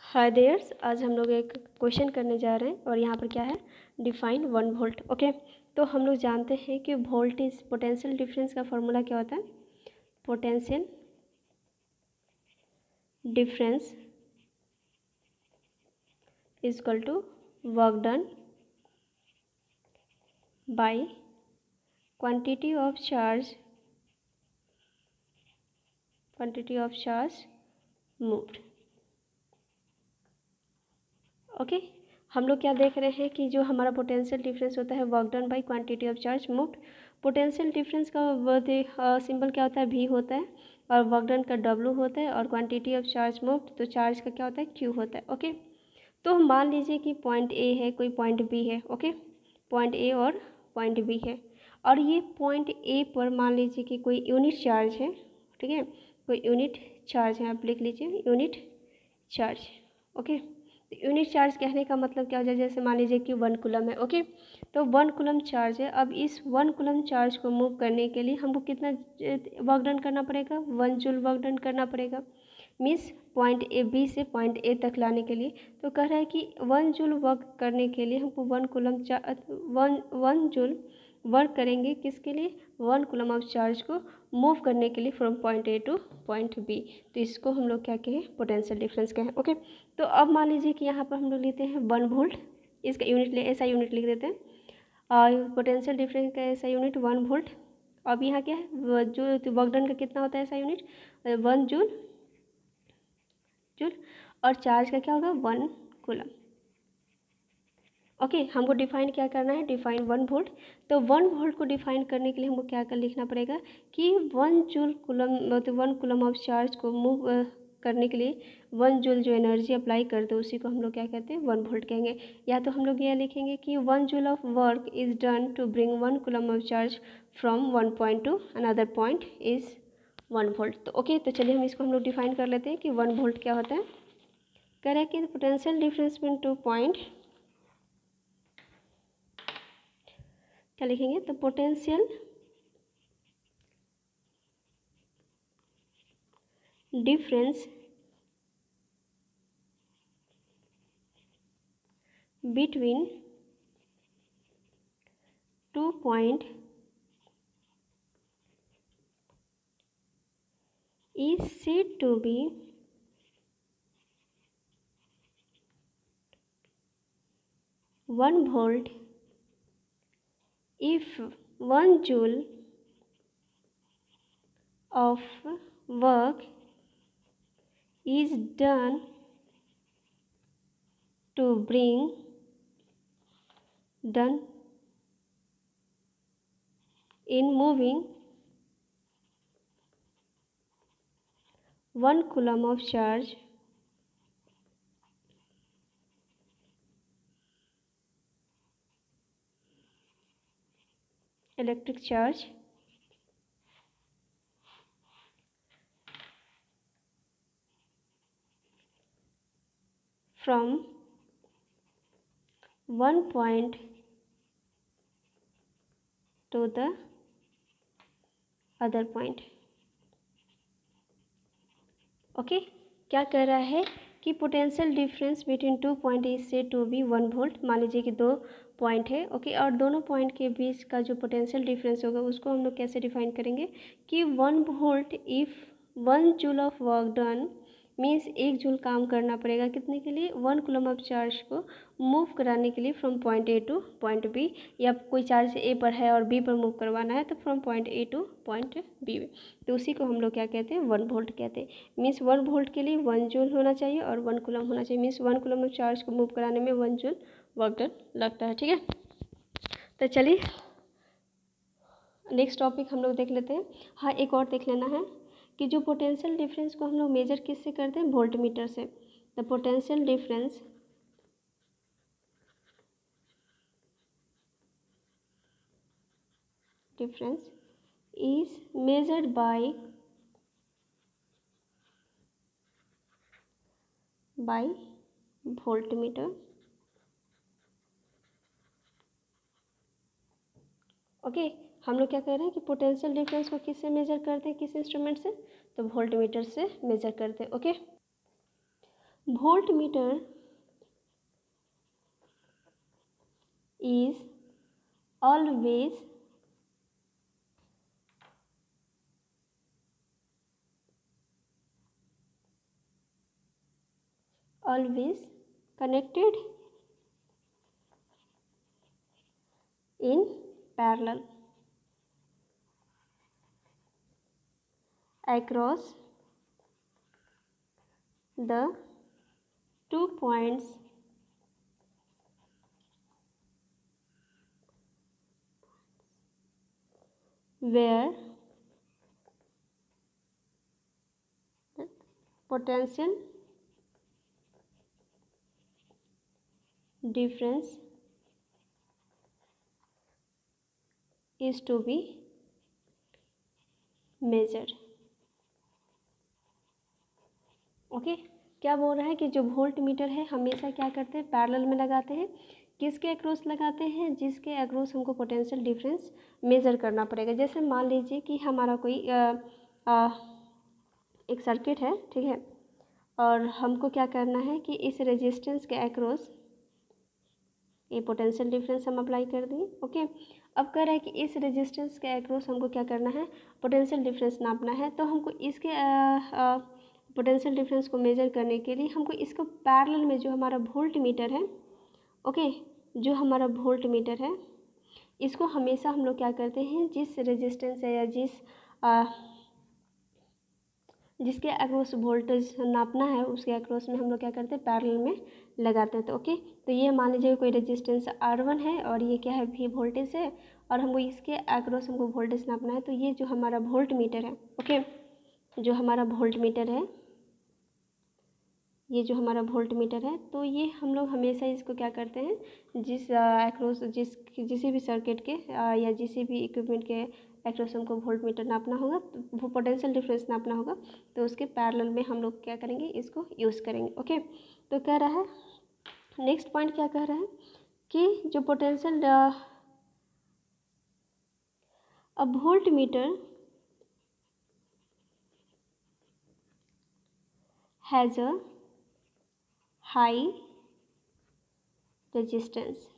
हाय theirs, आज हम लोग एक क्वेश्चन करने जा रहे हैं और यहाँ पर क्या है, डिफाइन 1 वोल्ट। ओके, तो हम लोग जानते हैं कि वोल्टेज पोटेंशियल डिफरेंस का फॉर्मूला क्या होता है। Potential difference is equal to work done by quantity of charge moved. Okay, हम लोग क्या देख रहे हैं कि जो हमारा पोटेंशियल डिफरेंस होता है work done by quantity of charge moved. Potential difference का सिंबल क्या होता है, भी होता है, और वर्क डन का डब्ल्यू होता है, और क्वांटिटी ऑफ चार्ज मूव्ड तो चार्ज का क्या होता है, क्यू होता है। ओके, तो मान लीजिए कि पॉइंट ए है, कोई पॉइंट बी है। ओके, पॉइंट ए और पॉइंट बी है, और ये पॉइंट ए पर मान लीजिए कि कोई यूनिट चार्ज है। ठीक है, कोई यूनिट चार्ज है, आप लिख लीजिए unit charge. Okay, unit charge कहने का मतलब क्या हो जाए, जैसे मान लीजिए कि 1 कूलम है। ओके, तो 1 कूलम चार्ज है। अब इस 1 कूलम चार्ज को मूव करने के लिए हमको कितना वर्क डन करना पड़ेगा, 1 जूल वर्क डन करना पड़ेगा। मीन्स पॉइंट ए बी से पॉइंट ए तक लाने के लिए तो कह रहा है कि 1 जूल वर्क करने के लिए हमको 1 जूल वर्क करेंगे, किसके लिए, 1 कूलम ऑफ चार्ज को मूव करने के लिए from point A to point B. तो इसको हम लोग क्या कहें, पोटेंशियल डिफरेंस कहें। ओके, तो अब मान लीजिए कि यहाँ पर हम लोग लेते हैं 1 वोल्ट, इसका यूनिट ऐसा यूनिट लिख देते हैं, और पोटेंशियल डिफरेंस का ऐसा यूनिट 1 वोल्ट। अब यहाँ क्या है, जो वर्क डन का कितना होता है ऐसा यूनिट, 1 जूल, और चार्ज का क्या होगा, 1 कूलम। ओके, हमको डिफाइन क्या करना है, डिफाइन 1 वोल्ट। तो 1 वोल्ट को डिफाइन करने के लिए हमको क्या कर लिखना पड़ेगा कि 1 जूल कूलम मतलब 1 कूलम ऑफ चार्ज को मूव करने के लिए 1 जूल जो एनर्जी अप्लाई करते हैं उसी को हम लोग क्या कहते हैं, 1 वोल्ट कहेंगे। या तो हम लोग यह लिखेंगे कि 1 joule of work is done to bring 1 coulomb of charge from 1 point to another point is 1 volt. तो ओके, तो चलिए हम इसको हम लोग डिफाइन कर लेते हैं कि 1 वोल्ट क्या होता है। कह रहे हैं कि पोटेंशियल डिफरेंस बिटवीन 2 पॉइंट, क्या लिखेंगे, तो potential difference between 2 point is said to be 1 volt if 1 joule of work is done to bring done in moving 1 coulomb of charge electric charge from 1 point to the other point। Okay, क्या कह रहा है कि potential difference between 2 point is से to be 1 volt. मान लीजिए कि 2 point है। ओके, और दोनों पॉइंट के बीच का जो पोटेंशियल डिफरेंस होगा उसको हम लोग कैसे डिफाइन करेंगे कि 1 volt if 1 joule of work done, means 1 joule काम करना पड़ेगा कितने के लिए, 1 कूलम ऑफ चार्ज को मूव कराने के लिए from point A to point B, या कोई चार्ज ए पर है और बी पर मूव करवाना है तो from point A to point B, तो उसी को हम लोग क्या कहते हैं, 1 वोल्ट कहते हैं। मीन्स 1 वोल्ट के लिए 1 जूल होना चाहिए और 1 कूलम होना चाहिए। मीन्स 1 कूलम ऑफ चार्ज को मूव कराने में 1 जूल वर्क डन लगता है। ठीक है, तो चलिए नेक्स्ट टॉपिक हम लोग देख लेते हैं। हाँ, एक और देख लेना है कि जो पोटेंशियल डिफरेंस को हम लोग मेजर किससे करते हैं, वोल्ट मीटर से। The potential difference is measured by volt meter. Okay, हम लोग क्या कह रहे हैं कि पोटेंशियल डिफरेंस को किससे मेजर करते हैं, किस इंस्ट्रूमेंट से, तो वोल्ट मीटर से मेजर करते हैं। Okay, volt meter is always connected in parallel across the 2 points where potential difference is to be measured. Okay क्या बोल रहा है कि जो वोल्ट मीटर है हमेशा क्या करते हैं, पैरेलल में लगाते हैं। किसके अक्रॉस लगाते हैं? जिसके अक्रॉस हमको पोटेंशियल डिफरेंस मेज़र करना पड़ेगा। जैसे मान लीजिए कि हमारा कोई एक सर्किट है, ठीक है, और हमको क्या करना है कि इस रेजिस्टेंस के अक्रॉस ये पोटेंशियल डिफरेंस हम अप्लाई कर दिए। ओके, अब कह रहा है कि इस रेजिस्टेंस के अक्रॉस हमको क्या करना है, पोटेंशियल डिफरेंस नापना है। तो हमको इसके पोटेंशियल डिफरेंस को मेज़र करने के लिए हमको इसको पैरेलल में जो हमारा वोल्ट मीटर है, ओके, जो हमारा वोल्ट मीटर है, इसको हमेशा हम लोग क्या करते हैं, जिस रेजिस्टेंस है या जिसके अक्रॉस वोल्टेज नापना है उसके अक्रॉस में हम लोग क्या करते हैं, पैरेलल में लगाते हैं। तो ओके, तो ये मान लीजिए कोई रेजिस्टेंस R1 है और ये क्या है, V वोल्टेज है, और हमको इसके अक्रॉस हमको वोल्टेज नापना है। तो ये जो हमारा वोल्ट मीटर है, ओके, जो हमारा वोल्ट मीटर है, ये जो हमारा वोल्ट मीटर है, तो ये हम लोग हमेशा इसको क्या करते हैं, जिस अक्रॉस किसी भी सर्किट के या किसी भी इक्विपमेंट के अक्रॉस हमको वोल्ट मीटर नापना होगा, तो वो पोटेंशियल डिफरेंस नापना होगा, तो उसके पैरेलल में हम लोग क्या करेंगे, इसको यूज़ करेंगे। ओके, तो कह रहा है नेक्स्ट पॉइंट क्या कह रहा है कि जो potential a volt meter has a high resistance.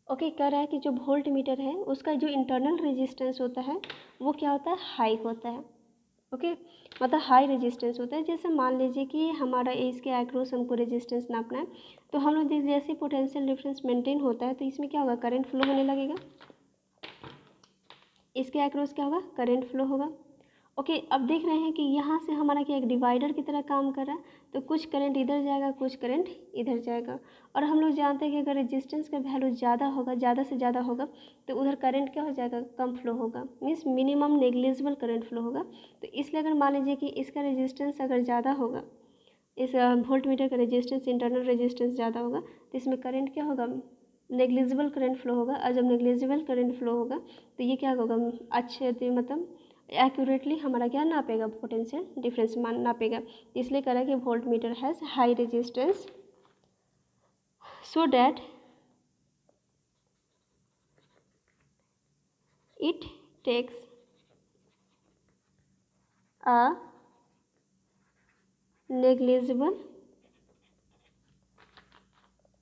Okay, कह रहा है कि जो वोल्ट मीटर है उसका जो इंटरनल रेजिस्टेंस होता है वो क्या होता है, हाई होता है। ओके, मतलब हाई रेजिस्टेंस होता है। जैसे मान लीजिए कि हमारा इसके अक्रॉस हमको रेजिस्टेंस नापना है, तो हम लोग जैसे पोटेंशियल डिफरेंस मेंटेन होता है तो इसमें क्या होगा, करंट फ्लो होने लगेगा। इसके अक्रॉस क्या होगा, करंट फ्लो होगा। ओके, अब देख रहे हैं कि यहाँ से हमारा क्या एक डिवाइडर की तरह काम कर रहा है, तो कुछ करंट इधर जाएगा, कुछ करंट इधर जाएगा। और हम लोग जानते हैं कि अगर रेजिस्टेंस का वैल्यू ज़्यादा होगा, ज़्यादा से ज़्यादा होगा, तो उधर करंट क्या हो जाएगा, कम फ्लो होगा, means minimum negligible current flow होगा। तो इसलिए अगर मान लीजिए कि इसका रेजिस्टेंस अगर ज़्यादा होगा, इस वोल्ट मीटर का रेजिस्टेंस, इंटरनल रेजिस्टेंस ज़्यादा होगा, तो इसमें करंट क्या होगा, नेग्लिजिबल करंट फ्लो होगा। और जब नेग्लिजिबल करंट फ्लो होगा तो ये क्या होगा, अच्छे मतलब एक्यूरेटली हमारा क्या नापेगा, पोटेंशियल डिफरेंस मान नापेगा। इसलिए कह रहा है कि voltmeter has high resistance so that it takes a negligible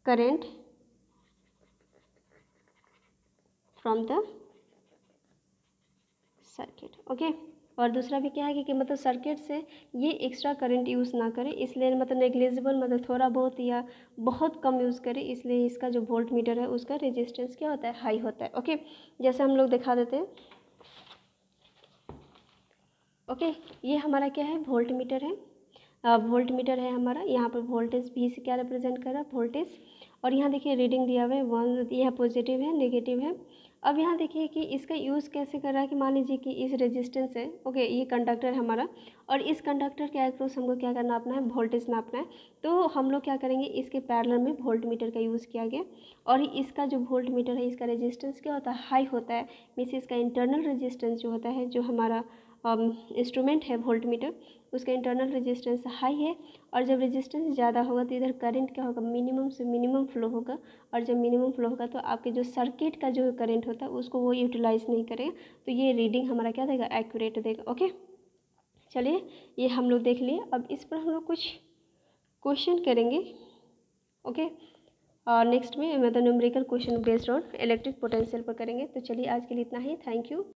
current from the circuit. Okay, और दूसरा भी क्या है कि मतलब सर्किट से ये एक्स्ट्रा करंट यूज़ ना करें, इसलिए मतलब नेग्लिजिबल मतलब थोड़ा बहुत या बहुत कम यूज़ करें, इसलिए इसका जो वोल्ट मीटर है उसका रेजिस्टेंस क्या होता है, हाई होता है। ओके, जैसे हम लोग दिखा देते हैं। ओके, ये हमारा क्या है, वोल्ट मीटर है। वोल्ट मीटर है हमारा, यहाँ पर वोल्टेज भी से क्या रिप्रेजेंट कर रहा है, वोल्टेज। और यहाँ देखिए रीडिंग दिया हुआ है 1, यह पॉजिटिव है, नेगेटिव है। अब यहाँ देखिए कि इसका यूज़ कैसे कर रहा है, कि मान लीजिए कि इस रेजिस्टेंस है, ओके, ये कंडक्टर है हमारा, और इस कंडक्टर के अक्रॉस हमको क्या करना नापना है, वोल्टेज नापना है। तो हम लोग क्या करेंगे, इसके पैरेलल में वोल्ट मीटर का यूज़ किया गया, और इसका जो वोल्ट मीटर है इसका रेजिस्टेंस क्या होता है, हाई होता है। मीन्स इसका इंटरनल रेजिस्टेंस जो होता है, जो हमारा इंस्ट्रूमेंट है वोल्ट मीटर, उसका इंटरनल रेजिस्टेंस हाई है। और जब रेजिस्टेंस ज़्यादा होगा तो इधर करंट क्या होगा, मिनिमम से मिनिमम फ्लो होगा। और जब मिनिमम फ्लो होगा तो आपके जो सर्किट का जो करंट होता है उसको वो यूटिलाइज नहीं करेगा, तो ये रीडिंग हमारा क्या देगा, एक्यूरेट देगा। ओके, चलिए ये हम लोग देख लिए। अब इस पर हम लोग कुछ क्वेश्चन करेंगे। ओके, और नेक्स्ट में मतलब numerical question based on electric potential पर करेंगे। तो चलिए आज के लिए इतना ही। Thank you.